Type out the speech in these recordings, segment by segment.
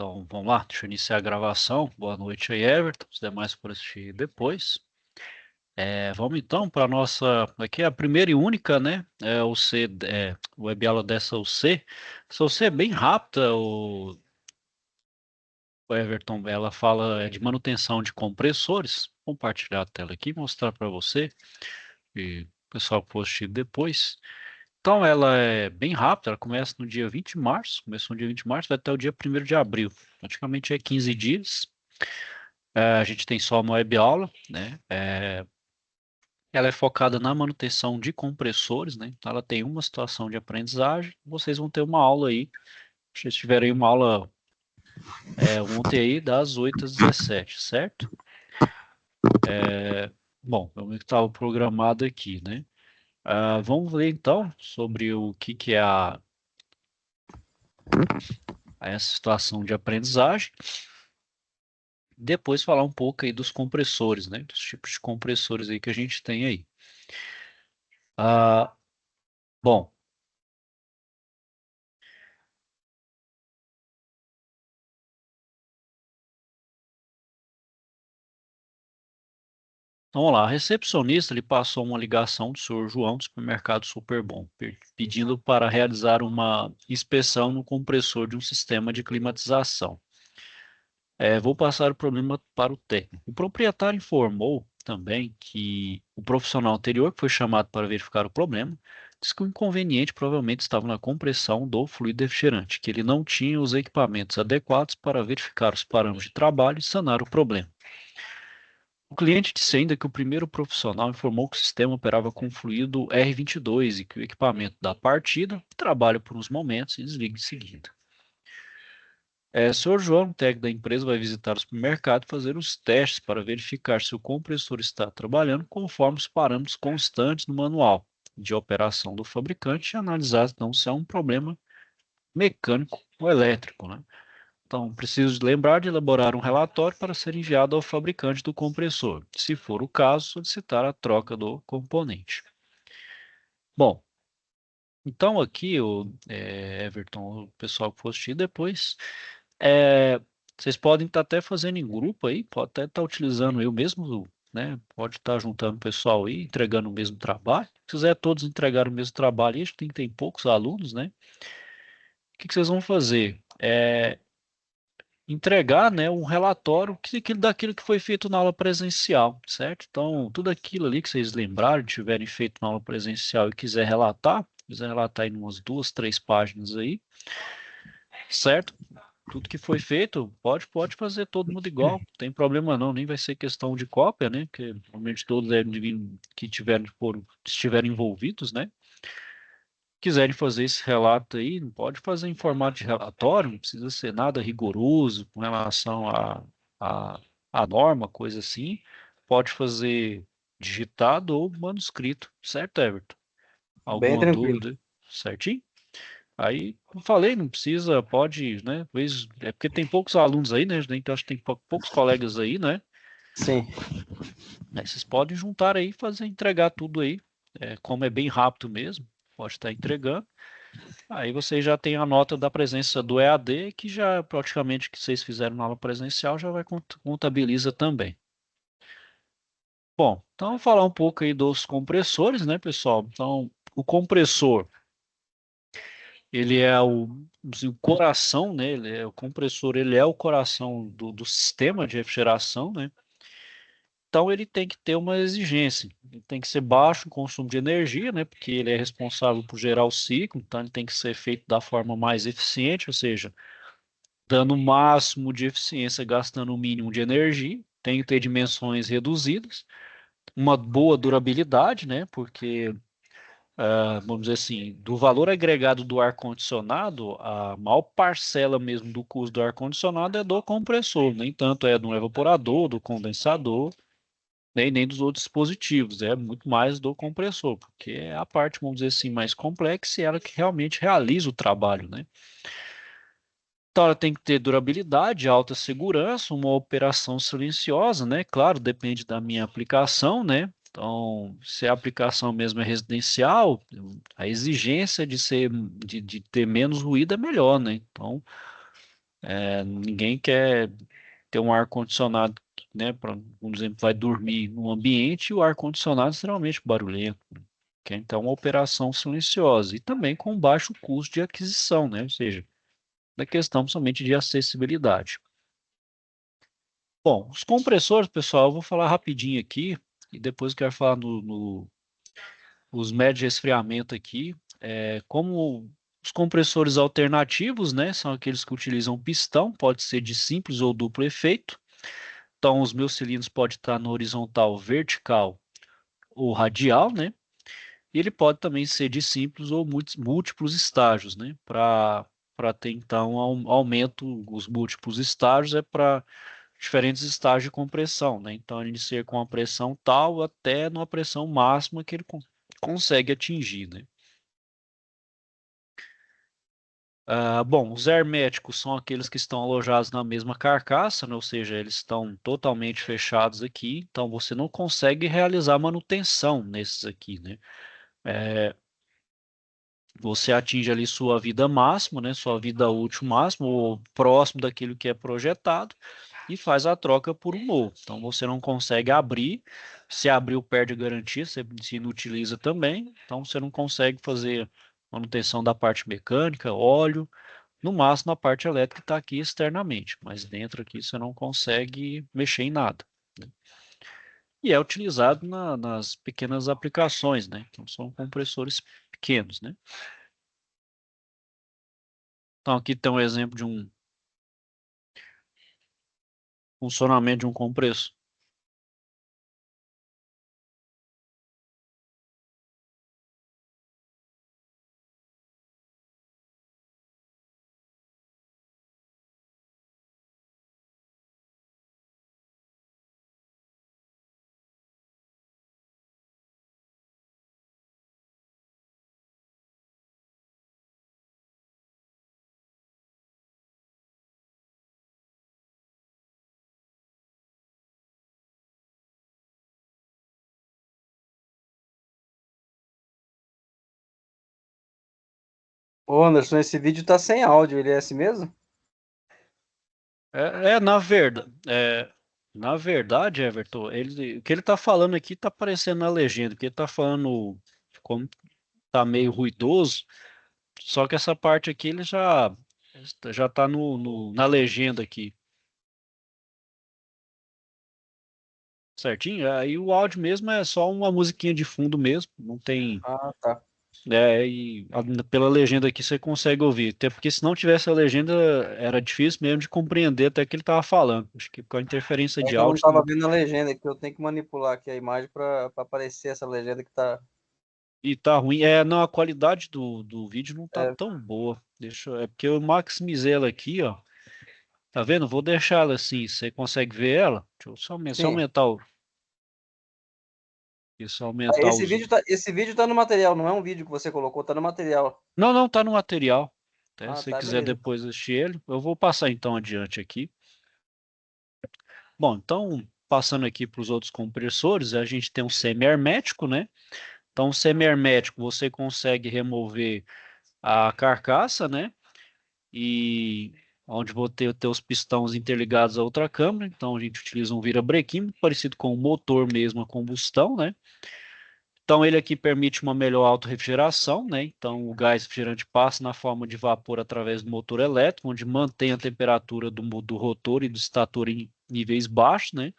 Então, vamos lá, deixa eu iniciar a gravação. Boa noite aí, Everton. Os demais por assistir depois. Vamos então para a nossa. Aqui é a primeira e única, né? É o C, Web aula dessa UC. Essa UC é bem rápida. O Everton, ela fala de manutenção de compressores. Vou compartilhar a tela aqui e mostrar para você e o pessoal que for assistir depois. Então, ela é bem rápida. Ela começa no dia 20 de março. Começou no dia 20 de março, vai até o dia 1º de abril. Praticamente é 15 dias. A gente tem só uma web aula, né? Ela é focada na manutenção de compressores, né? Então ela tem uma situação de aprendizagem. Vocês vão ter uma aula aí. Vocês tiverem uma aula ontem aí das 8 às 17, certo? Bom, eu estava programado aqui, né? Vamos ver então sobre o que é essa situação de aprendizagem. Depois falar um pouco aí dos compressores, né? Dos tipos de compressores aí que a gente tem aí. Ah, bom, então, vamos lá, a recepcionista lhe passou uma ligação do senhor João do supermercado Superbom, pedindo para realizar uma inspeção no compressor de um sistema de climatização. Vou passar o problema para o técnico. O proprietário informou também que o profissional anterior, que foi chamado para verificar o problema, disse que o inconveniente provavelmente estava na compressão do fluido refrigerante, que ele não tinha os equipamentos adequados para verificar os parâmetros de trabalho e sanar o problema. O cliente disse ainda que o primeiro profissional informou que o sistema operava com fluido R22 e que o equipamento dá partida, trabalha por uns momentos e desliga em seguida. Sr. João, o técnico da empresa, vai visitar o supermercado e fazer os testes para verificar se o compressor está trabalhando conforme os parâmetros constantes no manual de operação do fabricante e analisar então se há um problema mecânico ou elétrico, né? Então, preciso lembrar de elaborar um relatório para ser enviado ao fabricante do compressor. Se for o caso, solicitar a troca do componente. Bom, então aqui, Everton, o pessoal que for assistir depois, é, vocês podem estar até fazendo em grupo aí, pode até estar utilizando eu mesmo, né? Pode estar juntando o pessoal aí, entregando o mesmo trabalho. Se quiser todos entregar o mesmo trabalho, aí, a gente tem poucos alunos, né? O que vocês vão fazer? Entregar, né, um relatório daquilo que foi feito na aula presencial, certo? Então, tudo aquilo ali que vocês lembraram, tiverem feito na aula presencial e quiser relatar em umas 2, 3 páginas aí, certo? Tudo que foi feito, pode fazer todo mundo igual, não tem problema não, nem vai ser questão de cópia, né? Porque normalmente todos que estiverem envolvidos, né? Quiserem fazer esse relato aí, pode fazer em formato de relatório, não precisa ser nada rigoroso com relação a, a norma, coisa assim. Pode fazer digitado ou manuscrito, certo, Everton? Bem Alguma tranquilo. dúvida? Certinho? Aí, como falei, não precisa, pode, né? É porque tem poucos alunos aí, né? Então acho que tem poucos colegas aí, né? Sim. Aí vocês podem juntar aí e fazer entregar tudo aí. Como é bem rápido mesmo, pode estar entregando. Aí você já tem a nota da presença do EAD, que já praticamente que vocês fizeram na aula presencial já vai contabiliza também. Bom, então vamos falar um pouco aí dos compressores, né, pessoal? Então, o compressor, ele é assim, o coração, né? O compressor, ele é o coração do sistema de refrigeração, né? Então ele tem que ter uma exigência. Ele tem que ser baixo em consumo de energia, né? Porque ele é responsável por gerar o ciclo, então ele tem que ser feito da forma mais eficiente, ou seja, dando o máximo de eficiência, gastando o mínimo de energia, tem que ter dimensões reduzidas, uma boa durabilidade, né? Porque, vamos dizer assim, do valor agregado do ar-condicionado, a maior parcela mesmo do custo do ar-condicionado é do compressor, nem tanto é do evaporador, do condensador, nem dos outros dispositivos, é muito mais do compressor, porque é a parte, vamos dizer assim, mais complexa e ela que realmente realiza o trabalho, né? Então, ela tem que ter durabilidade, alta segurança, uma operação silenciosa, né? Claro, depende da minha aplicação, né? Então, se a aplicação mesmo é residencial, a exigência de ter menos ruído é melhor, né? Então, Ninguém quer ter um ar-condicionado, né? Por exemplo, vai dormir no ambiente e o ar-condicionado é extremamente barulhento. Que é então uma operação silenciosa e também com baixo custo de aquisição, né? Ou seja, da questão somente de acessibilidade. Bom, os compressores, pessoal, eu vou falar rapidinho aqui e depois eu quero falar os médios de resfriamento aqui. Como os compressores alternativos, né, são aqueles que utilizam pistão, pode ser de simples ou duplo efeito. Então, os meus cilindros podem estar no horizontal, vertical ou radial, né? E ele pode também ser de simples ou múltiplos estágios, né? Para ter então aumento, os múltiplos estágios é para diferentes estágios de compressão, né? Então ele ser com a pressão tal até numa pressão máxima que ele consegue atingir, né? Bom, os herméticos são aqueles que estão alojados na mesma carcaça, né? Ou seja, eles estão totalmente fechados aqui, então você não consegue realizar manutenção nesses aqui, né? Você atinge ali sua vida máxima, né? Sua vida útil máxima, ou próximo daquilo que é projetado, e faz a troca por um novo. Então você não consegue abrir, se abriu perde a garantia, você se inutiliza também, então você não consegue fazer manutenção da parte mecânica, óleo, no máximo a parte elétrica está aqui externamente, mas dentro aqui você não consegue mexer em nada, né? E é utilizado nas pequenas aplicações, né? Então são compressores pequenos, né? Então aqui tem um exemplo de um funcionamento de um compressor. Ô Anderson, esse vídeo tá sem áudio, ele é assim mesmo? Na verdade, Everton, o que ele está falando aqui está aparecendo na legenda, porque ele está falando como está meio ruidoso, só que essa parte aqui ele já está na legenda aqui, certinho? Aí o áudio mesmo é só uma musiquinha de fundo mesmo, não tem. Ah, tá. Pela legenda aqui você consegue ouvir. Até porque se não tivesse a legenda, era difícil mesmo de compreender até o que ele estava falando. Acho que com a interferência É de que eu não áudio tava também. vendo a legenda, que eu tenho que manipular aqui a imagem pra aparecer essa legenda que tá. E tá ruim. Não, a qualidade do vídeo não tá É, tão boa. É porque eu maximizei ela aqui, ó. Tá vendo? Vou deixar ela assim. Você consegue ver ela? Deixa eu só sim. aumentar o zoom. Esse vídeo tá no material, não é um vídeo que você colocou, tá no material. Não, não, tá no material. Até Ah, se você tá, quiser beleza. depois assistir ele, eu vou passar então adiante aqui. Bom, então, passando aqui para os outros compressores, a gente tem um semi-hermético, né? Então, o semi-hermético você consegue remover a carcaça, né? E onde vou ter os pistões interligados a outra câmara. Então, a gente utiliza um virabrequim, parecido com o motor mesmo a combustão, né? Então, ele aqui permite uma melhor autorrefrigeração, né? Então, o gás refrigerante passa na forma de vapor através do motor elétrico, onde mantém a temperatura do rotor e do estator em níveis baixos, né?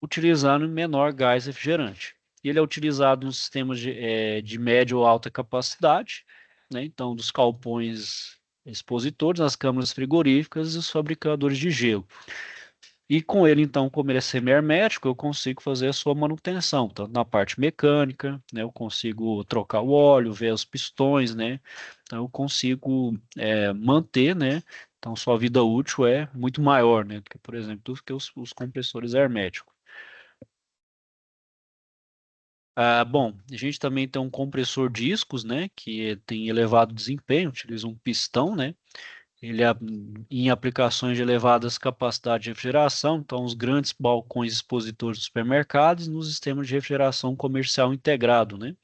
Utilizando menor gás refrigerante. Ele é utilizado nos sistemas de média ou alta capacidade, né? Então, dos galpões expositores, nas câmaras frigoríficas e os fabricadores de gelo. E com ele, então, como ele é semi-hermético, eu consigo fazer a sua manutenção, tanto na parte mecânica, né? Eu consigo trocar o óleo, ver os pistões, né? Então, eu consigo manter, né? Então, sua vida útil é muito maior, né? Do que, por exemplo, do que os compressores herméticos. Bom, a gente também tem um compressor discos, né, que tem elevado desempenho, utiliza um pistão, né, em aplicações de elevadas capacidades de refrigeração, então os grandes balcões expositores dos supermercados nos sistemas de refrigeração comercial integrado, né.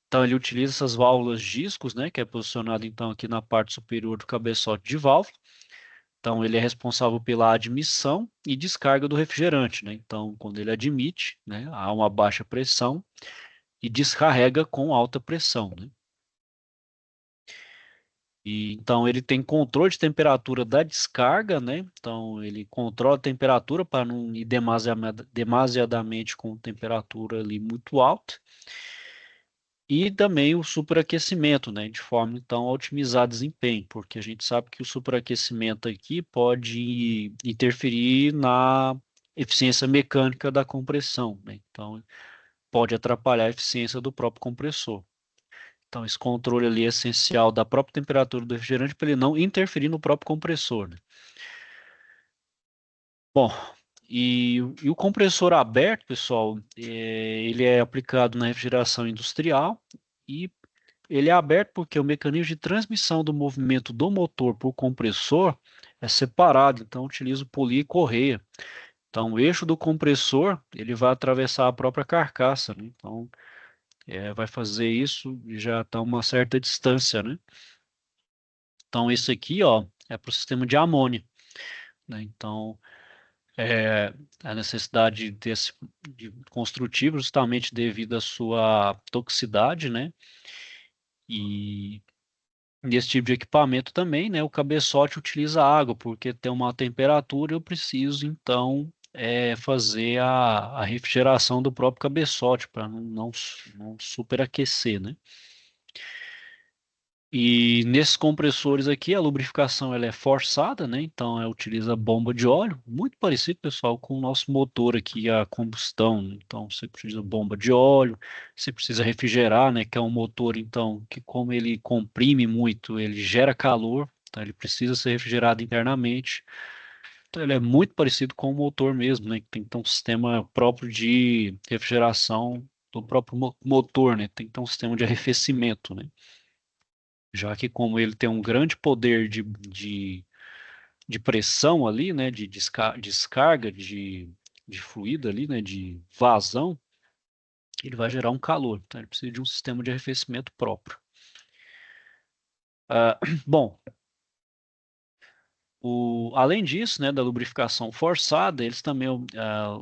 Então ele utiliza essas válvulas discos, né, que é posicionado então aqui na parte superior do cabeçote de válvula, Então, ele é responsável pela admissão e descarga do refrigerante, né? Então, quando ele admite, né, há uma baixa pressão e descarrega com alta pressão, né? E, então, ele tem controle de temperatura da descarga, né? Então, ele controla a temperatura para não ir demasiadamente com temperatura ali muito alta. E também o superaquecimento, né? De forma, então, a otimizar desempenho, porque a gente sabe que o superaquecimento aqui pode interferir na eficiência mecânica da compressão, né? Então, pode atrapalhar a eficiência do próprio compressor. Então, esse controle ali é essencial da própria temperatura do refrigerante para ele não interferir no próprio compressor, né? Bom, e o compressor aberto, pessoal, ele é aplicado na refrigeração industrial e ele é aberto porque o mecanismo de transmissão do movimento do motor para o compressor é separado, então utiliza o polia e correia. Então, o eixo do compressor ele vai atravessar a própria carcaça, né? Então, vai fazer isso e já está a uma certa distância, né? Então, esse aqui, ó, é para o sistema de amônia, né? Então, a necessidade desse de construtivo justamente devido à sua toxicidade, né? E nesse tipo de equipamento também, né? O cabeçote utiliza água porque tem uma temperatura, eu preciso então fazer a refrigeração do próprio cabeçote para não superaquecer, né? E nesses compressores aqui, a lubrificação ela é forçada, né? Então, utiliza bomba de óleo, muito parecido, pessoal, com o nosso motor aqui, a combustão, né? Então, você precisa de bomba de óleo, você precisa refrigerar, né? Que é um motor, então, que como ele comprime muito, ele gera calor, então ele precisa ser refrigerado internamente. Então, ele é muito parecido com o motor mesmo, né? Que tem então um sistema próprio de refrigeração do próprio motor, né? Tem então um sistema de arrefecimento, né? Já que como ele tem um grande poder de pressão ali, né, de descarga de fluido ali, né, de vazão, ele vai gerar um calor. Então ele precisa de um sistema de arrefecimento próprio. Bom, além disso, né, da lubrificação forçada, eles também, o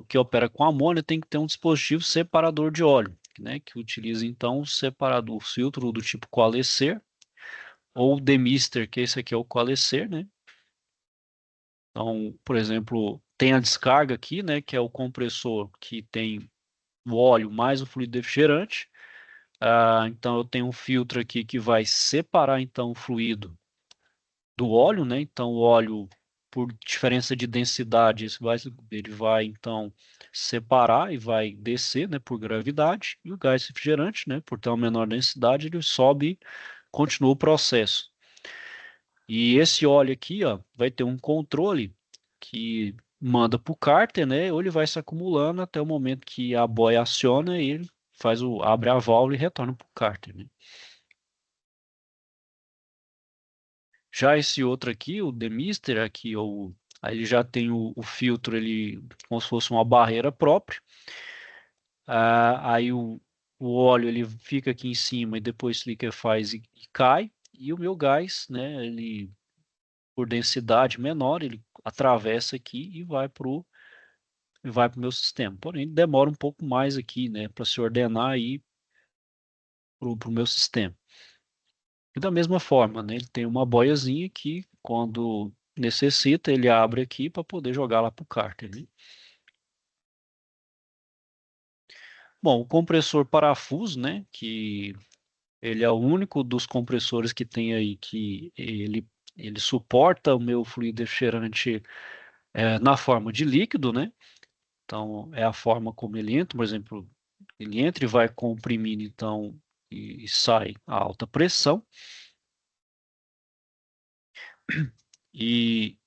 que opera com amônia tem que ter um dispositivo separador de óleo, né, que utiliza então o separador, o filtro do tipo coalescer, ou demister, que esse aqui é o coalescer, né. Então, por exemplo, tem a descarga aqui, né, que é o compressor que tem o óleo mais o fluido refrigerante. Então, eu tenho um filtro aqui que vai separar então o fluido do óleo, né? Então, o óleo, por diferença de densidade, ele vai então separar e vai descer, né, por gravidade. E o gás refrigerante, né, por ter uma menor densidade, ele sobe e continua o processo. E esse óleo aqui, ó, vai ter um controle que manda para o cárter, né? Ou ele vai se acumulando até o momento que a boia aciona e ele abre a válvula e retorna para o cárter, né? Já esse outro aqui, o demister, aqui, aí ele já tem o filtro, ele como se fosse uma barreira própria. Aí o óleo ele fica aqui em cima e depois se liquefaz e cai. E o meu gás, né? Ele por densidade menor, ele atravessa aqui e vai para o meu sistema. Porém, demora um pouco mais aqui, né, para se ordenar aí para o meu sistema. E da mesma forma, né, ele tem uma boiazinha que, quando necessita, ele abre aqui para poder jogar lá para o cárter, né? Bom, o compressor parafuso, né, que ele é o único dos compressores que tem aí que ele suporta o meu fluido refrigerante na forma de líquido, né? Então, é a forma como ele entra, por exemplo, ele entra e vai comprimindo, então, e sai a alta pressão. E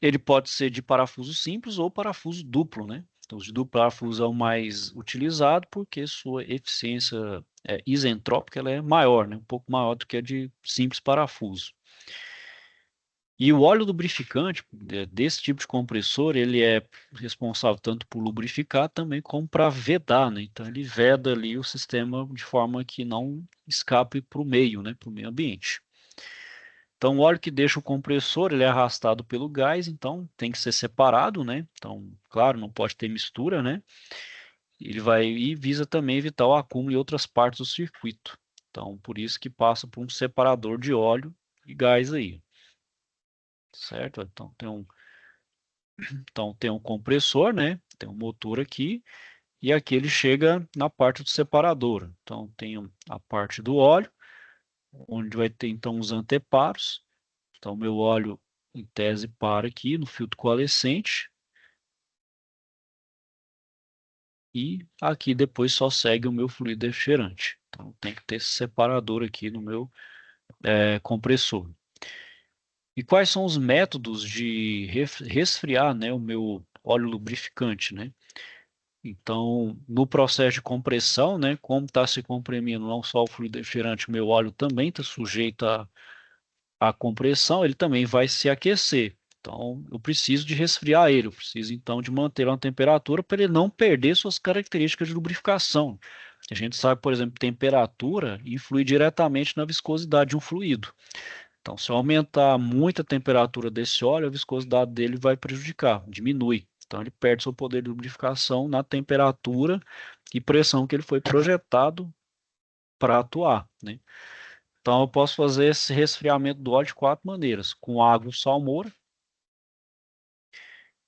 ele pode ser de parafuso simples ou parafuso duplo, né? Então, os de duplo parafuso é o mais utilizado porque sua eficiência isentrópica ela é maior, né? Um pouco maior do que a de simples parafuso. E o óleo lubrificante desse tipo de compressor, ele é responsável tanto por lubrificar também como para vedar, né? Então ele veda ali o sistema de forma que não escape para o meio, né? Para o meio ambiente. Então, o óleo que deixa o compressor, ele é arrastado pelo gás, então tem que ser separado, né? Então, claro, não pode ter mistura, né? Ele vai e visa também evitar o acúmulo em outras partes do circuito. Então, por isso que passa por um separador de óleo e gás aí, certo? Então tem um compressor, né? Tem um motor aqui e aqui ele chega na parte do separador. Então tem a parte do óleo, onde vai ter então os anteparos. Então meu óleo em tese para aqui no filtro coalescente e aqui depois só segue o meu fluido refrigerante. Então tem que ter esse separador aqui no meu compressor. E quais são os métodos de resfriar, né, o meu óleo lubrificante, né? Então, no processo de compressão, né, como está se comprimindo não só o fluido refrigerante, o meu óleo também está sujeito à compressão, ele também vai se aquecer. Então, eu preciso de resfriar ele, eu preciso então de manter uma temperatura para ele não perder suas características de lubrificação. A gente sabe, por exemplo, temperatura influi diretamente na viscosidade de um fluido. Então, se eu aumentar muito a temperatura desse óleo, a viscosidade dele vai prejudicar, diminui. Então, ele perde seu poder de lubrificação na temperatura e pressão que ele foi projetado para atuar, né? Então, eu posso fazer esse resfriamento do óleo de 4 maneiras: com água e salmoura.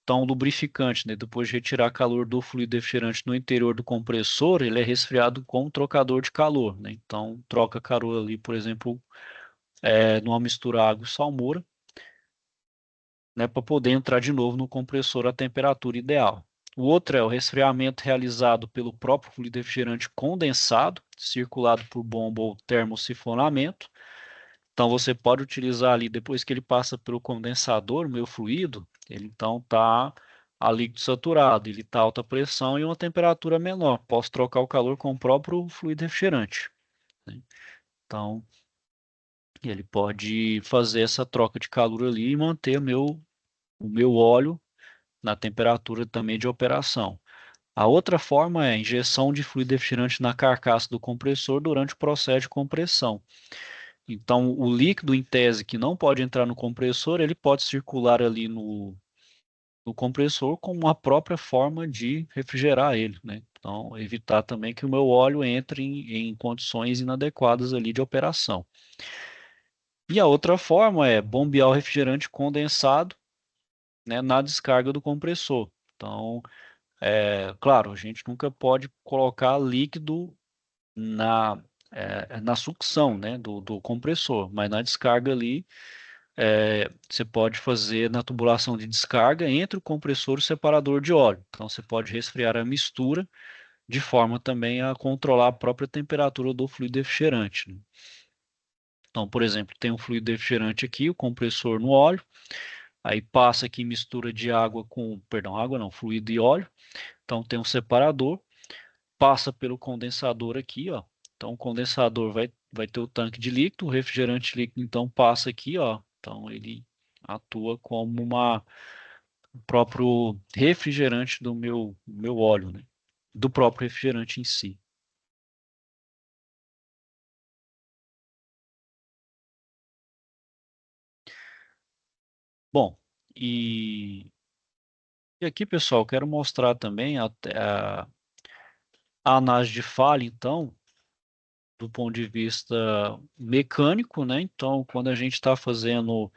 Então, o lubrificante, né, depois de retirar calor do fluido refrigerante no interior do compressor, ele é resfriado com um trocador de calor, né? Então, troca calor ali, por exemplo, numa mistura água e salmoura, né, para poder entrar de novo no compressor à temperatura ideal. O outro é o resfriamento realizado pelo próprio fluido refrigerante condensado, circulado por bomba ou termosifonamento. Então você pode utilizar ali, depois que ele passa pelo condensador, o meu fluido, ele então está a líquido saturado, ele está a alta pressão e uma temperatura menor. Posso trocar o calor com o próprio fluido refrigerante, né? Então, ele pode fazer essa troca de calor ali e manter o meu óleo na temperatura também de operação. A outra forma é a injeção de fluido refrigerante na carcaça do compressor durante o processo de compressão. Então, o líquido, em tese, que não pode entrar no compressor, ele pode circular ali no compressor como uma própria forma de refrigerar ele, né? Então, evitar também que o meu óleo entre em condições inadequadas ali de operação. E a outra forma é bombear o refrigerante condensado, né, na descarga do compressor. Então, claro, a gente nunca pode colocar líquido na sucção, né, do compressor, mas na descarga ali, você pode fazer na tubulação de descarga entre o compressor e o separador de óleo. Então, você pode resfriar a mistura de forma também a controlar a própria temperatura do fluido refrigerante, né? Então, por exemplo, tem um fluido refrigerante aqui, o compressor no óleo, aí passa aqui mistura de água com, perdão, água não, fluido e óleo. Então, tem um separador, passa pelo condensador aqui, ó. Então o condensador vai ter o tanque de líquido, o refrigerante líquido então passa aqui, ó. Então ele atua como o próprio refrigerante do meu óleo, né? Do próprio refrigerante em si. Bom, e aqui, pessoal, quero mostrar também a análise de falha, então, do ponto de vista mecânico, né? Então, quando a gente está fazendo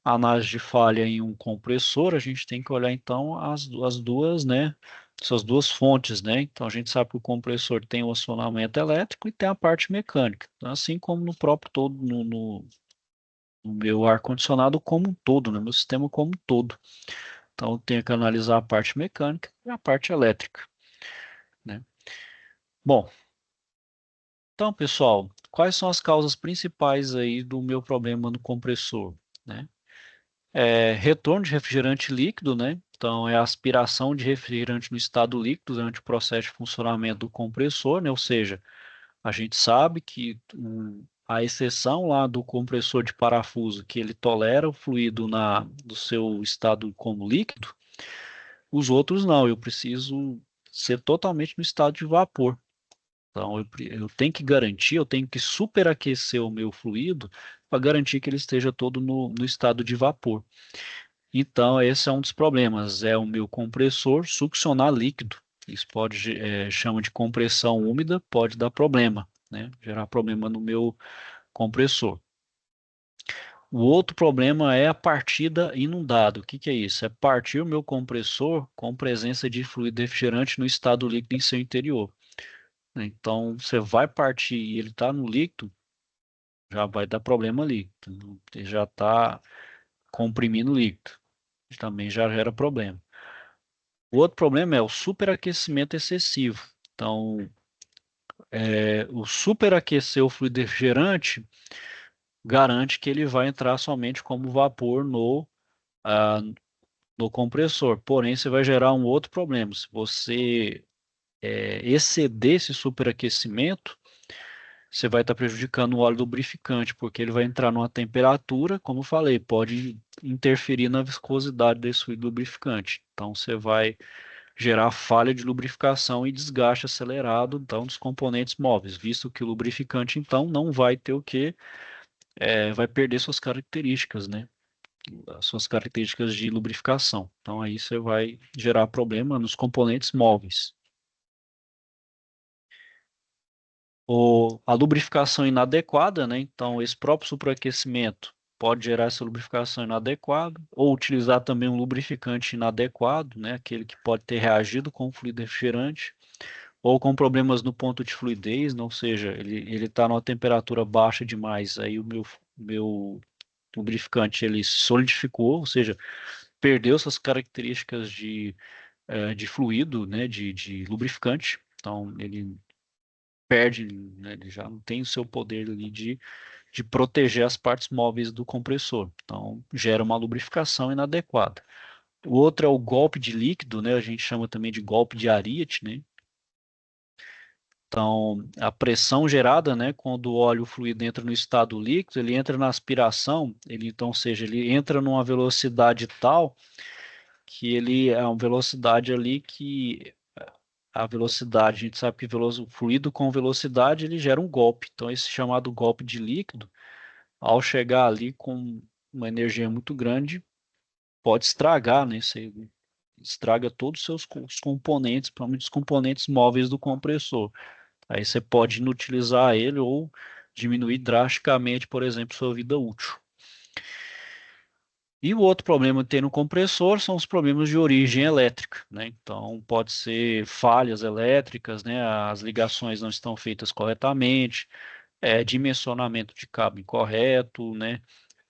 análise de falha em um compressor, a gente tem que olhar então as duas, né? Essas duas fontes, né? Então a gente sabe que o compressor tem o acionamento elétrico e tem a parte mecânica. Então, assim como no próprio todo, no meu ar-condicionado como um todo, no meu sistema como um todo. Então eu tenho que analisar a parte mecânica e a parte elétrica, né? Bom, então pessoal, quais são as causas principais aí do meu problema no compressor, né? Retorno de refrigerante líquido, né? Então, é a aspiração de refrigerante no estado líquido durante o processo de funcionamento do compressor, né? Ou seja, a gente sabe que a exceção lá do compressor de parafuso, que ele tolera o fluido do seu estado como líquido, os outros não, eu preciso ser totalmente no estado de vapor. Então, eu tenho que garantir, eu tenho que superaquecer o meu fluido para garantir que ele esteja todo no estado de vapor. Então, esse é um dos problemas, é o meu compressor succionar líquido. Isso pode, chama de compressão úmida, pode dar problema, né? Gerar problema no meu compressor. O outro problema é a partida inundada. O que que é isso? É partir o meu compressor com presença de fluido refrigerante no estado líquido em seu interior. Então, você vai partir e ele está no líquido, já vai dar problema ali. Então, ele já está comprimindo o líquido. Também já gera problema. O outro problema é o superaquecimento excessivo. Então, o superaquecer o fluido refrigerante garante que ele vai entrar somente como vapor ah, no compressor. Porém, você vai gerar um outro problema. Se você exceder esse superaquecimento, você vai estar prejudicando o óleo lubrificante, porque ele vai entrar numa temperatura, como eu falei, pode interferir na viscosidade desse fluido lubrificante. Então, você vai gerar falha de lubrificação e desgaste acelerado, então, dos componentes móveis, visto que o lubrificante, então, não vai ter o que, vai perder suas características, né? As suas características de lubrificação. Então, aí você vai gerar problema nos componentes móveis. A lubrificação inadequada, né? Então, esse próprio superaquecimento pode gerar essa lubrificação inadequada, ou utilizar também um lubrificante inadequado, né? Aquele que pode ter reagido com o fluido refrigerante, ou com problemas no ponto de fluidez, ou seja, ele está numa temperatura baixa demais, aí o meu lubrificante ele solidificou, ou seja, perdeu suas características de fluido, né? De lubrificante. Então, ele perde, né, ele já não tem o seu poder ali de proteger as partes móveis do compressor. Então, gera uma lubrificação inadequada. O outro é o golpe de líquido, né? A gente chama também de golpe de Ariete, né? Então, a pressão gerada, né, quando o óleo fluido entra no estado líquido, ele entra na aspiração, então, ou seja, ele entra numa velocidade tal que ele é uma velocidade ali que a velocidade, a gente sabe que o fluido com velocidade ele gera um golpe. Então, esse chamado golpe de líquido, ao chegar ali com uma energia muito grande, pode estragar, né? Você estraga todos os seus os componentes, principalmente os componentes móveis do compressor. Aí você pode inutilizar ele ou diminuir drasticamente, por exemplo, sua vida útil. E o outro problema que tem no compressor são os problemas de origem elétrica, né? Então, pode ser falhas elétricas, né? As ligações não estão feitas corretamente, dimensionamento de cabo incorreto, né?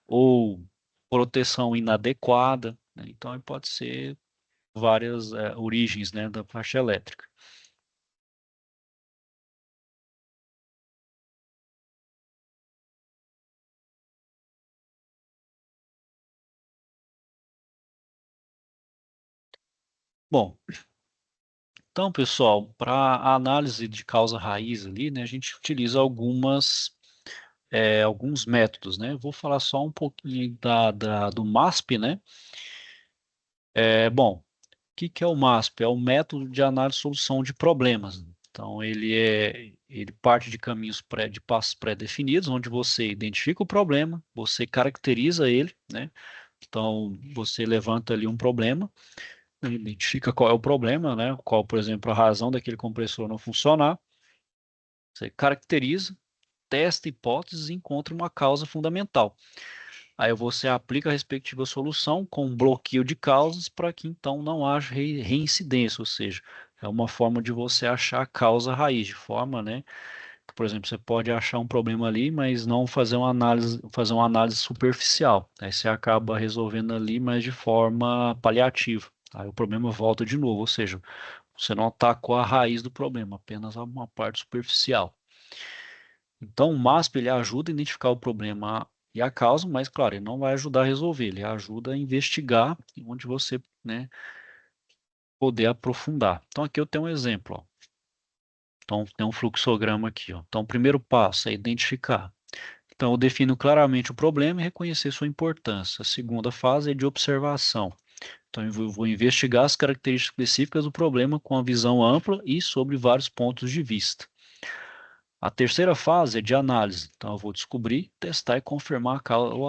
Ou proteção inadequada, né? Então, pode ser várias origens, né, da parte elétrica. Bom, então, pessoal, para a análise de causa raiz ali, né, a gente utiliza alguns métodos, né? Eu vou falar só um pouquinho do MASP, né? Bom, o que é o MASP? É o método de análise e solução de problemas. Então, ele parte de caminhos de passos pré-definidos, onde você identifica o problema, você caracteriza ele, né? Então, você levanta ali um problema, identifica qual é o problema, né? Qual, por exemplo, a razão daquele compressor não funcionar. Você caracteriza, testa hipóteses e encontra uma causa fundamental. Aí você aplica a respectiva solução com um bloqueio de causas para que então não haja reincidência, ou seja, é uma forma de você achar a causa raiz, de forma, né? Por exemplo, você pode achar um problema ali, mas não fazer uma análise superficial. Aí você acaba resolvendo ali, mas de forma paliativa. Aí o problema volta de novo, ou seja, você não atacou a raiz do problema, apenas uma parte superficial. Então, o MASP ele ajuda a identificar o problema e a causa, mas, claro, ele não vai ajudar a resolver, ele ajuda a investigar onde você, né, poder aprofundar. Então, aqui eu tenho um exemplo. Ó. Então, tem um fluxograma aqui. Ó. Então, o primeiro passo é identificar. Então, eu defino claramente o problema e reconhecer sua importância. A segunda fase é de observação. Então, eu vou investigar as características específicas do problema com a visão ampla e sobre vários pontos de vista. A terceira fase é de análise, então eu vou descobrir, testar e confirmar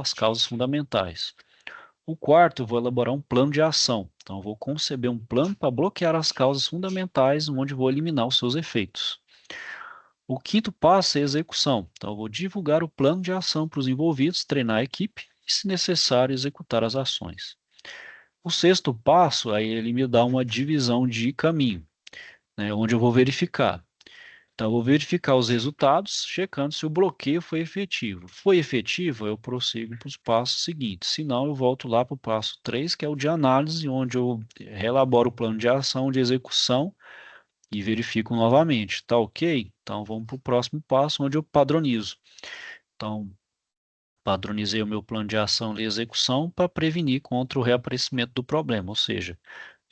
as causas fundamentais. O quarto, eu vou elaborar um plano de ação, então eu vou conceber um plano para bloquear as causas fundamentais, onde vou eliminar os seus efeitos. O quinto passo é a execução, então eu vou divulgar o plano de ação para os envolvidos, treinar a equipe e, se necessário, executar as ações. O sexto passo, aí ele me dá uma divisão de caminho, né, onde eu vou verificar. Então, eu vou verificar os resultados, checando se o bloqueio foi efetivo. Foi efetivo, eu prossigo para os passos seguintes. Se não, eu volto lá para o passo 3, que é o de análise, onde eu relaboro o plano de ação, de execução e verifico novamente. Tá ok? Então, vamos para o próximo passo, onde eu padronizo. Então, padronizei o meu plano de ação e execução para prevenir contra o reaparecimento do problema, ou seja,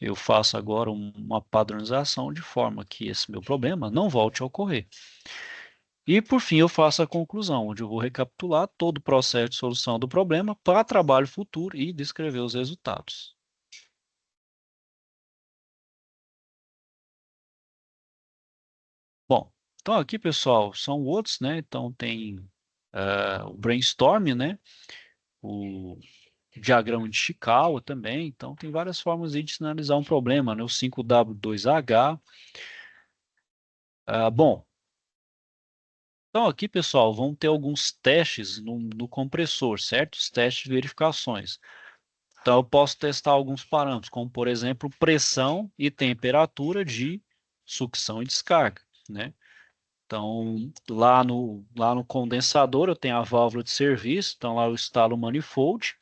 eu faço agora uma padronização de forma que esse meu problema não volte a ocorrer. E, por fim, eu faço a conclusão, onde eu vou recapitular todo o processo de solução do problema para trabalho futuro e descrever os resultados. Bom, então aqui, pessoal, são outros, né? Então tem o brainstorm, né? O diagrama de Chikawa também. Então tem várias formas de sinalizar um problema, né? O 5W2H. Bom, então aqui, pessoal, vão ter alguns testes no compressor, certo? Os testes de verificações. Então, eu posso testar alguns parâmetros, como, por exemplo, pressão e temperatura de sucção e descarga, né? Então, lá no condensador, eu tenho a válvula de serviço, então lá eu instalo o manifold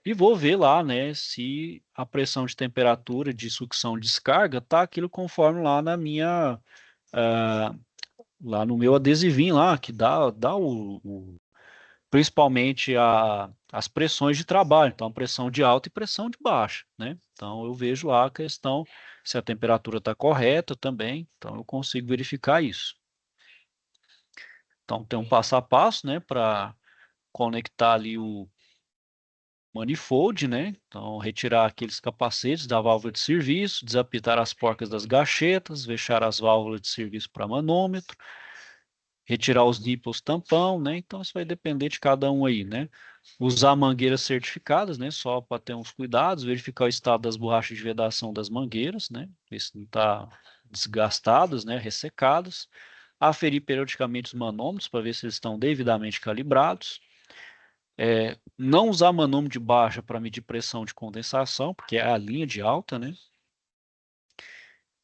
e vou ver lá, né, se a pressão de temperatura de sucção e descarga está aquilo conforme lá na minha, ah, lá no meu adesivinho lá, que dá principalmente as pressões de trabalho, então pressão de alta e pressão de baixa, né? Então eu vejo lá a questão se a temperatura está correta também, então eu consigo verificar isso. Então tem um passo a passo, né, para conectar ali o manifold, né? Então retirar aqueles capacetes da válvula de serviço, desapitar as porcas das gachetas, fechar as válvulas de serviço para manômetro, retirar os nipples tampão, né? Então isso vai depender de cada um aí, né? Usar mangueiras certificadas, né? Só para ter uns cuidados, verificar o estado das borrachas de vedação das mangueiras, né? Ver se não está desgastadas, né? Ressecadas. Aferir periodicamente os manômetros para ver se eles estão devidamente calibrados. Não usar manômetro de baixa para medir pressão de condensação, porque é a linha de alta, né?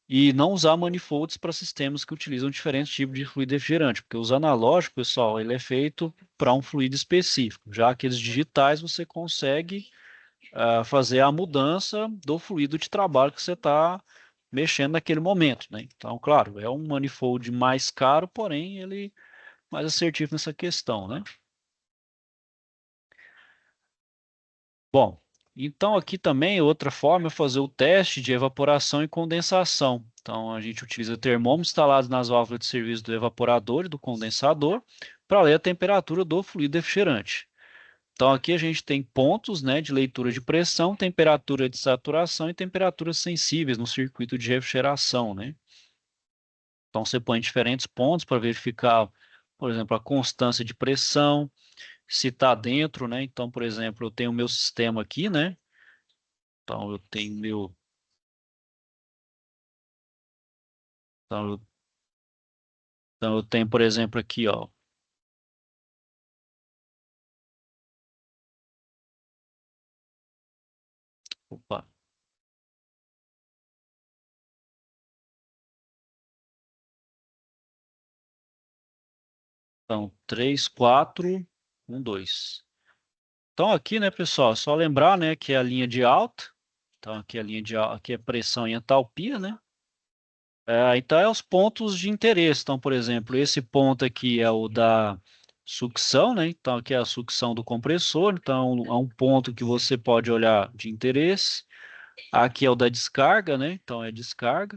E não usar manifolds para sistemas que utilizam diferentes tipos de fluido refrigerante, porque os analógicos, pessoal, ele é feito para um fluido específico. Já aqueles digitais, você consegue fazer a mudança do fluido de trabalho que você está mexendo naquele momento, né? Então, claro, é um manifold mais caro, porém ele mais assertivo nessa questão, né? Bom, então aqui também outra forma é fazer o teste de evaporação e condensação. Então a gente utiliza termômetros instalados nas válvulas de serviço do evaporador e do condensador para ler a temperatura do fluido refrigerante. Então aqui a gente tem pontos, né, de leitura de pressão, temperatura de saturação e temperaturas sensíveis no circuito de refrigeração, né? Então você põe diferentes pontos para verificar, por exemplo, a constância de pressão, se está dentro, né? Então, por exemplo, eu tenho o meu sistema aqui, né? Então eu tenho meu, então eu tenho, por exemplo, aqui, ó, opa, então 3, 4, 1, 2. Então aqui, né, pessoal, é só lembrar, né, que é a linha de alta. Então aqui é a linha de alta, aqui é pressão e entalpia, né? Então é os pontos de interesse. Então, por exemplo, esse ponto aqui é o da sucção, né? Então aqui é a sucção do compressor. Então é um ponto que você pode olhar de interesse. Aqui é o da descarga, né? Então é descarga.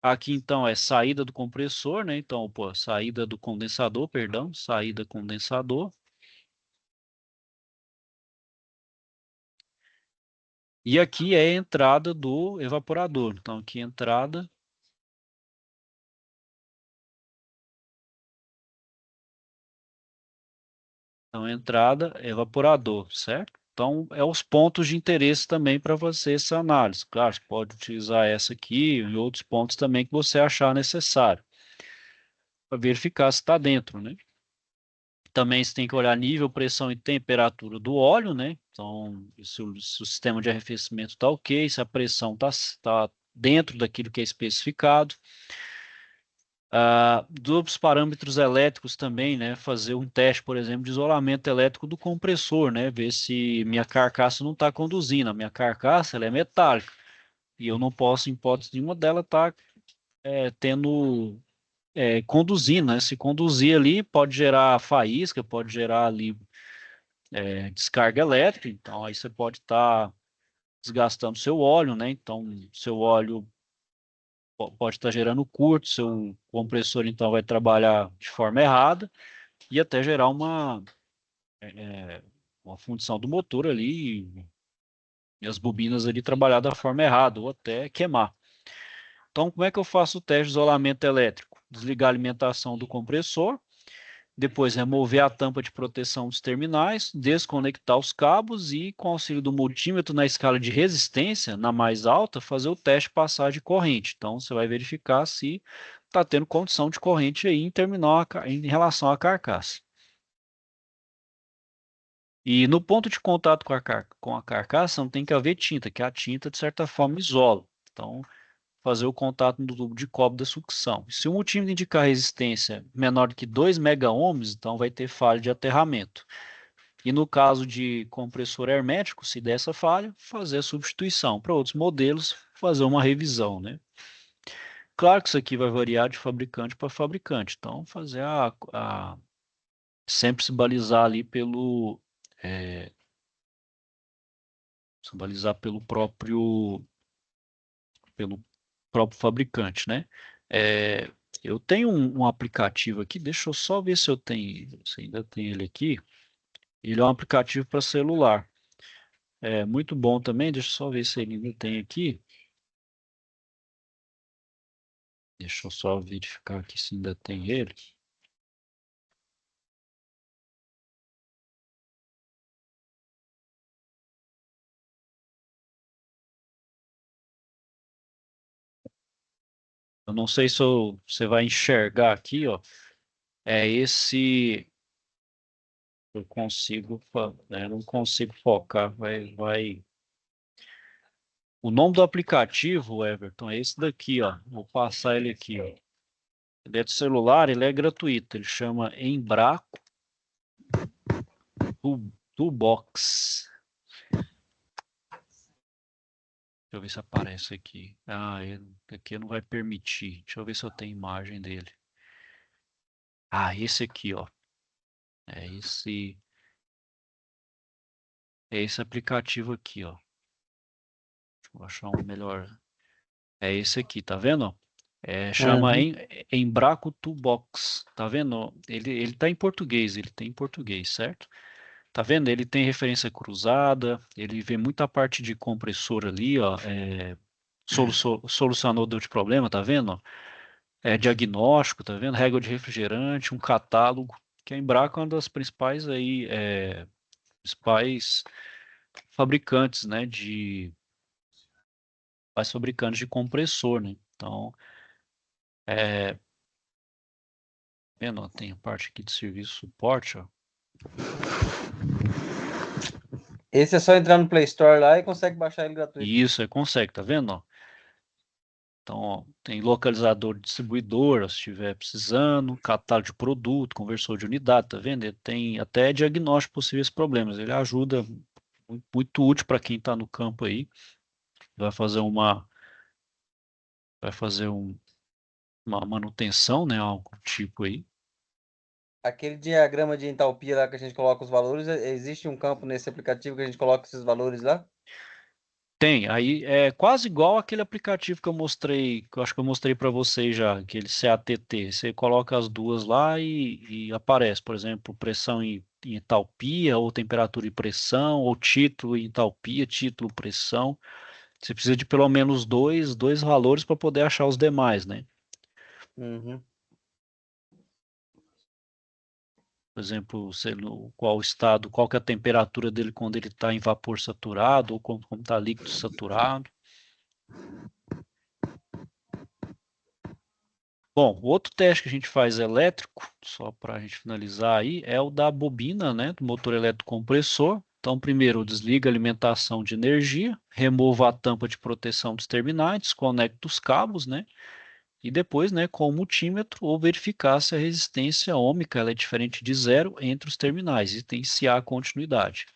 Aqui então é saída do compressor, né? Então, pô, saída do condensador, perdão, saída condensador. E aqui é a entrada do evaporador. Então, aqui entrada. Então, entrada, evaporador, certo? Então, é os pontos de interesse também para você essa análise. Claro, você pode utilizar essa aqui e outros pontos também que você achar necessário para verificar se está dentro, né? Também você tem que olhar nível, pressão e temperatura do óleo, né? Então, se o sistema de arrefecimento está ok, se a pressão está dentro daquilo que é especificado. Dos parâmetros elétricos também, né? Fazer um teste, por exemplo, de isolamento elétrico do compressor, né? Ver se minha carcaça não está conduzindo. A minha carcaça ela é metálica e eu não posso, em hipótese nenhuma dela, estar tendo conduzindo, né? Se conduzir ali, pode gerar faísca, pode gerar ali descarga elétrica. Então, aí você pode estar desgastando seu óleo, né? Então, seu óleo pode estar gerando curto, seu compressor então vai trabalhar de forma errada e até gerar uma fundição do motor ali e as bobinas ali trabalhar da forma errada ou até queimar. Então, como é que eu faço o teste de isolamento elétrico? Desligar a alimentação do compressor, depois remover a tampa de proteção dos terminais, desconectar os cabos e, com auxílio do multímetro na escala de resistência, na mais alta, fazer o teste de passagem de corrente. Então, você vai verificar se está tendo condição de corrente aí em terminal em relação à carcaça. E no ponto de contato com a carcaça não tem que haver tinta, que a tinta, de certa forma, isola. Então, fazer o contato no tubo de cobre da sucção. Se o multímetro indicar resistência menor do que 2 mega-ohms, então vai ter falha de aterramento. E no caso de compressor hermético, se der essa falha, fazer a substituição. Para outros modelos, fazer uma revisão, né? Claro que isso aqui vai variar de fabricante para fabricante. Então, fazer sempre se balizar ali é, se balizar pelo próprio fabricante, né? É, eu tenho um aplicativo aqui, deixa eu só ver se eu tenho, se ainda tem ele aqui. Ele é um aplicativo para celular. É muito bom também, deixa eu só ver se ele ainda tem aqui. Deixa eu só verificar aqui se ainda tem ele. Eu não sei se você vai enxergar aqui, ó. É esse. Eu consigo, não consigo focar. O nome do aplicativo, Everton, é esse daqui, ó. Vou passar ele aqui, ó. Ele é de celular, ele é gratuito. Ele chama Embraco Toolbox. Deixa eu ver se aparece aqui. Aqui não vai permitir. Deixa eu ver se eu tenho imagem dele. Esse aqui, ó. É esse, é esse aplicativo aqui, ó. Deixa eu achar um melhor. É esse aqui, tá vendo? Chama Uhum. Embraco Toolbox. Tá vendo? Ele tá em português, ele tem em português, certo? Tá vendo? Ele tem referência cruzada, ele vê muita parte de compressor ali, ó. Solucionador de problema, tá vendo? Diagnóstico, tá vendo? Régua de refrigerante, um catálogo, que a Embraco é uma das principais fabricantes, né, compressor, né? Então, é, vendo, ó, tem a parte aqui de serviço e suporte, ó. Esse é só entrar no Play Store lá e consegue baixar ele gratuito. E isso, consegue, tá vendo, ó? Então, ó, tem localizador de distribuidor, se estiver precisando, catálogo de produto, conversor de unidade, tá vendo? Ele tem até diagnóstico de possíveis problemas. Ele ajuda, muito útil para quem está no campo aí. Vai fazer vai fazer uma manutenção, né? Algo do tipo aí. Aquele diagrama de entalpia lá que a gente coloca os valores, existe um campo nesse aplicativo que a gente coloca esses valores lá? Tem, aí é quase igual aquele aplicativo que eu mostrei, que eu acho que eu mostrei para vocês já, aquele CATT. Você coloca as duas lá e aparece, por exemplo, pressão entalpia, ou temperatura e pressão, ou título e entalpia, título, pressão. Você precisa de pelo menos dois valores para poder achar os demais, né? Uhum. Por exemplo, qual estado, qual que é a temperatura dele quando ele está em vapor saturado, ou como está líquido saturado. Bom, o outro teste que a gente faz elétrico, só para a gente finalizar aí, é o da bobina, né, do motor eletrocompressor. Então, primeiro, desliga a alimentação de energia, remova a tampa de proteção dos terminais, desconecta os cabos, né, e depois, né, com o multímetro, ou verificar se a resistência ôhmica ela é diferente de zero entre os terminais e tem se há continuidade.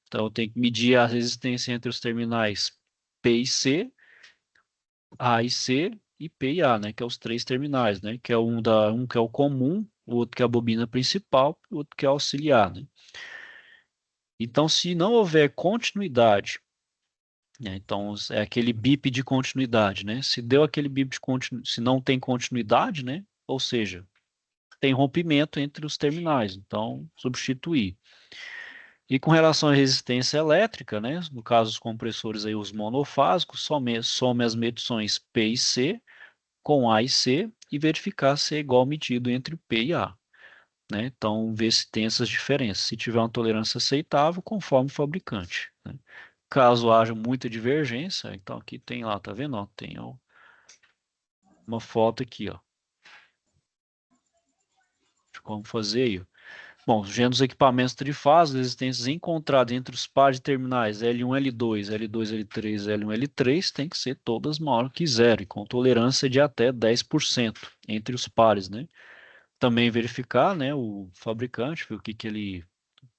Então, eu tenho que medir a resistência entre os terminais P e C, A e C e P e A, né, que é os três terminais, né, que é um que é o comum, o outro que é a bobina principal, e o outro que é auxiliar, né. Então, se não houver continuidade, né, então é aquele bip de continuidade, né, se deu aquele bip de continuidade, se não tem continuidade, né, ou seja, tem rompimento entre os terminais, então substituir. E com relação à resistência elétrica, né, no caso dos compressores aí, os monofásicos, some as medições P e C com A e C e verificar se é igual medido entre P e A, né? Então, ver se tem essas diferenças. Se tiver uma tolerância aceitável, conforme o fabricante, né? Caso haja muita divergência, então aqui tem lá, tá vendo? Ó, tem ó, uma foto aqui, ó, de como fazer aí, ó. Bom, gênero dos equipamentos trifásicos, resistências encontradas entre os pares de terminais L1, L2, L2, L3, L1, L3 tem que ser todas maior que zero e com tolerância de até 10% entre os pares, né? Também verificar, né, o fabricante, ver o que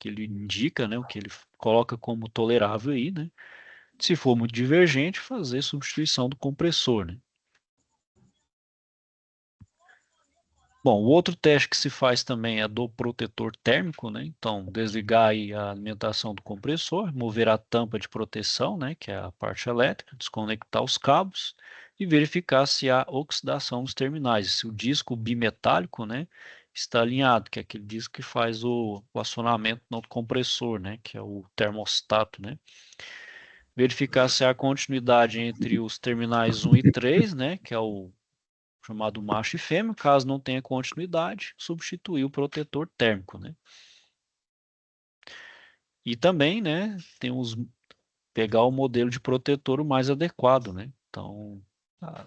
ele indica, né, o que ele coloca como tolerável aí, né? Se for muito divergente, fazer substituição do compressor, né? Bom, o outro teste que se faz também é do protetor térmico, né? Então, desligar aí a alimentação do compressor, remover a tampa de proteção, né, que é a parte elétrica, desconectar os cabos e verificar se há oxidação nos terminais, se o disco bimetálico, né, está alinhado, que é aquele disco que faz o acionamento no compressor, né, que é o termostato, né? Verificar se há continuidade entre os terminais 1 e 3, né, que é o chamado macho e fêmea, caso não tenha continuidade, substituir o protetor térmico, né? E também, né, temos pegar o modelo de protetor o mais adequado, né? Então,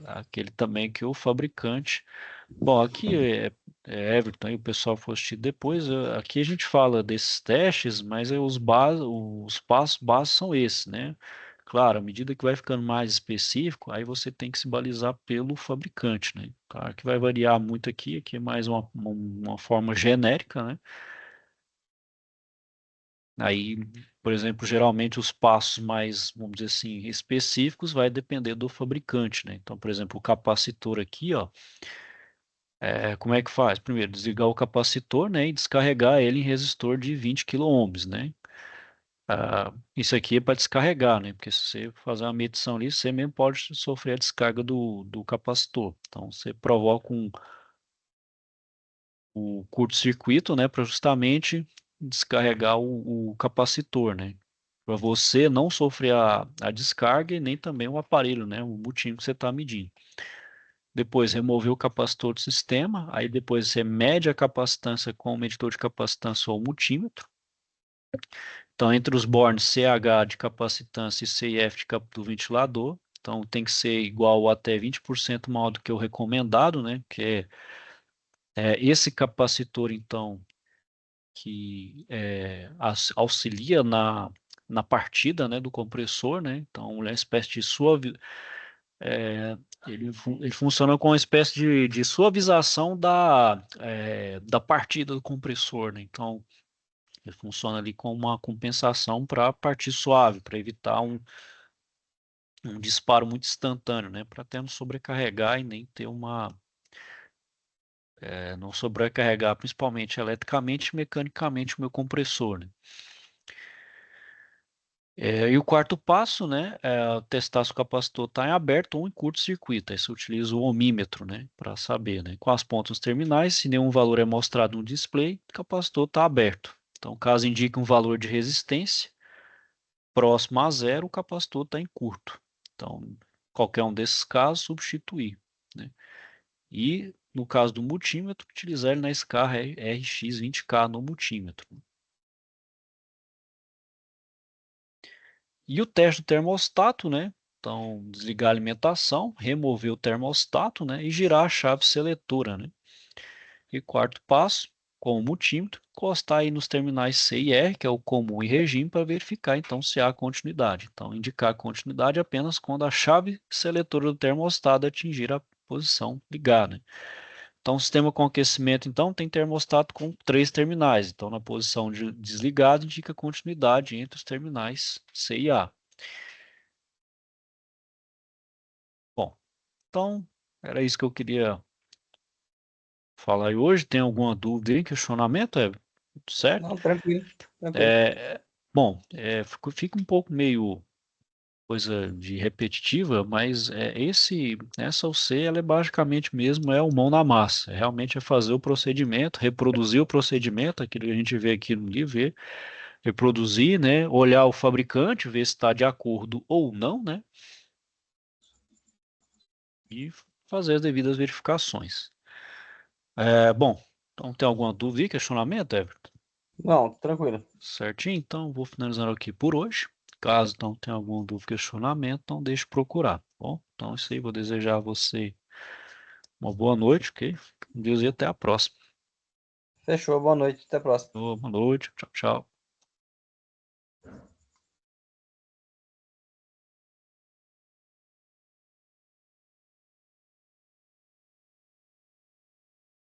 aquele também que o fabricante. Bom, aqui é Everton e o pessoal for assistir depois. Aqui a gente fala desses testes, mas os passos básicos são esses, né? Claro, à medida que vai ficando mais específico, aí você tem que se balizar pelo fabricante, né? Claro que vai variar muito aqui é mais uma forma genérica, né? Aí, por exemplo, geralmente os passos mais, vamos dizer assim, específicos vai depender do fabricante, né? Então, por exemplo, o capacitor aqui, ó, como é que faz? Primeiro, desligar o capacitor, né, e descarregar ele em resistor de 20 quiloohms, né? Isso aqui é para descarregar, né? Porque se você fazer uma medição ali, você mesmo pode sofrer a descarga do capacitor. Então, você provoca o curto-circuito, né, para justamente descarregar o capacitor, né? Para você não sofrer a descarga e nem também o aparelho, né, o multímetro que você está medindo. Depois, remover o capacitor do sistema, aí depois você mede a capacitância com o medidor de capacitância ou multímetro. Então, entre os bornes CH de capacitância e CIF do ventilador, então tem que ser igual ou até 20% maior do que o recomendado, né, que é esse capacitor, então, que auxilia na partida, né, do compressor, né? Então, ele é uma espécie de é, ele funciona com uma espécie de suavização da partida do compressor, né? Então, ele funciona ali como uma compensação para partir suave, para evitar um disparo muito instantâneo, né? Para até não sobrecarregar e nem ter não sobrecarregar principalmente eletricamente e mecanicamente o meu compressor, né? E o quarto passo, né, é testar se o capacitor está em aberto ou em curto-circuito. Aí você utiliza o ohmímetro, né, para saber, né, com as pontas terminais, se nenhum valor é mostrado no display, o capacitor está aberto. Então, caso indique um valor de resistência próximo a zero, o capacitor está em curto. Então, qualquer um desses casos, substituir, né? E, no caso do multímetro, utilizar ele na SCAR RX20K no multímetro. E o teste do termostato, né? Então, desligar a alimentação, remover o termostato, né? E girar a chave seletora, né? E quarto passo, com o multímetro, encostar aí nos terminais C e R, que é o comum e regime, para verificar então se há continuidade. Então, indicar continuidade apenas quando a chave seletora do termostato atingir a posição ligada. Então, o sistema com aquecimento, então, tem termostato com 3 terminais. Então, na posição de desligado, indica continuidade entre os terminais C e A. Bom, então, era isso que eu queria falar aí hoje. Tem alguma dúvida aí, questionamento? É tudo certo? Não, tranquilo, tranquilo. Bom, fica um pouco meio coisa de repetitiva, mas essa UC, ela é basicamente mesmo o mão na massa. Realmente é fazer o procedimento, reproduzir o procedimento, aquilo que a gente vê aqui no livro, reproduzir, né? Olhar o fabricante, ver se está de acordo ou não, né? E fazer as devidas verificações. Bom, então tem alguma dúvida e questionamento, Everton? Não, tranquilo. Certinho? Então, vou finalizando aqui por hoje. Caso não tenha algum dúvida, questionamento, não deixe de procurar. Tá bom, então é isso aí. Vou desejar a você uma boa noite, ok? Com Deus e até a próxima. Fechou, boa noite, até a próxima. Boa noite, tchau, tchau.